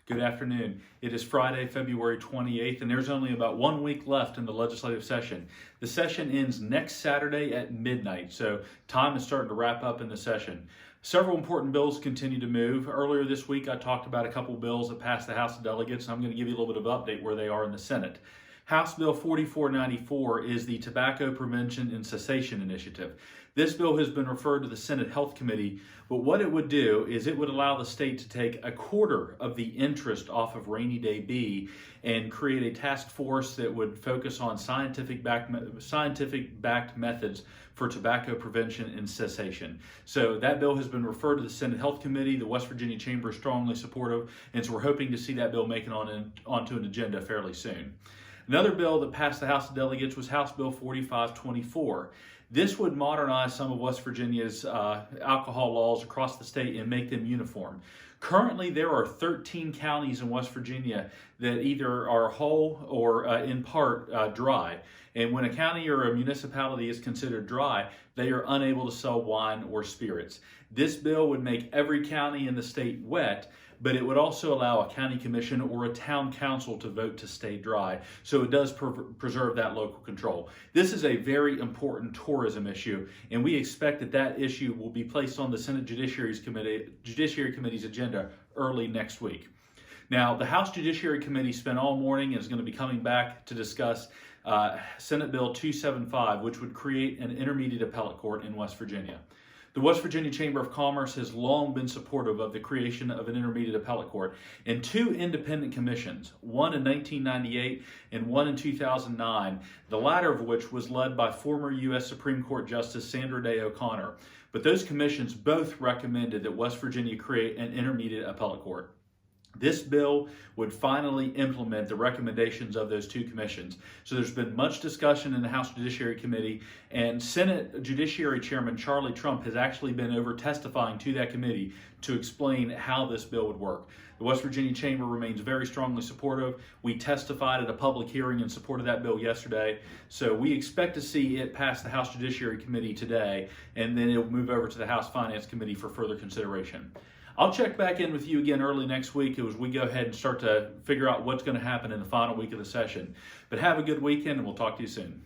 Good afternoon. It is Friday, February 28th, and there's only about 1 week left in the legislative session. The session ends next Saturday at midnight, so time is starting to wrap up in the session. Several important bills continue to move. Earlier this week, I talked about a couple bills that passed the House of Delegates, and I'm going to give you a little bit of an update where they are in the Senate. House Bill 4494 is the Tobacco Prevention and Cessation Initiative. This bill has been referred to the Senate Health Committee, but what it would do is it would allow the state to take a quarter of the interest off of Rainy Day B and create a task force that would focus on scientific-backed methods for tobacco prevention and cessation. So that bill has been referred to the Senate Health Committee. The West Virginia Chamber is strongly supportive, and so we're hoping to see that bill make it onto an agenda fairly soon. Another bill that passed the House of Delegates was House Bill 4524. This would modernize some of West Virginia's alcohol laws across the state and make them uniform. Currently, there are 13 counties in West Virginia that either are whole or in part dry. And when a county or a municipality is considered dry, they are unable to sell wine or spirits. This bill would make every county in the state wet, but it would also allow a county commission or a town council to vote to stay dry. So it does preserve that local control. This is a very important tourism issue, and we expect that that issue will be placed on the Senate Judiciary Committee's agenda early next week. Now, the House Judiciary Committee spent all morning and is going to be coming back to discuss Senate Bill 275, which would create an intermediate appellate court in West Virginia. The West Virginia Chamber of Commerce has long been supportive of the creation of an intermediate appellate court, and two independent commissions, one in 1998 and one in 2009, the latter of which was led by former U.S. Supreme Court Justice Sandra Day O'Connor. But those commissions both recommended that West Virginia create an intermediate appellate court. This bill would finally implement the recommendations of those two commissions. So there's been much discussion in the House Judiciary Committee, and Senate Judiciary Chairman Charlie Trump has actually been over testifying to that committee to explain how this bill would work. The West Virginia Chamber remains very strongly supportive. We testified at a public hearing in support of that bill yesterday. So we expect to see it pass the House Judiciary Committee today, and then it'll move over to the House Finance Committee for further consideration. I'll check back in with you again early next week as we go ahead and start to figure out what's going to happen in the final week of the session. But have a good weekend, and we'll talk to you soon.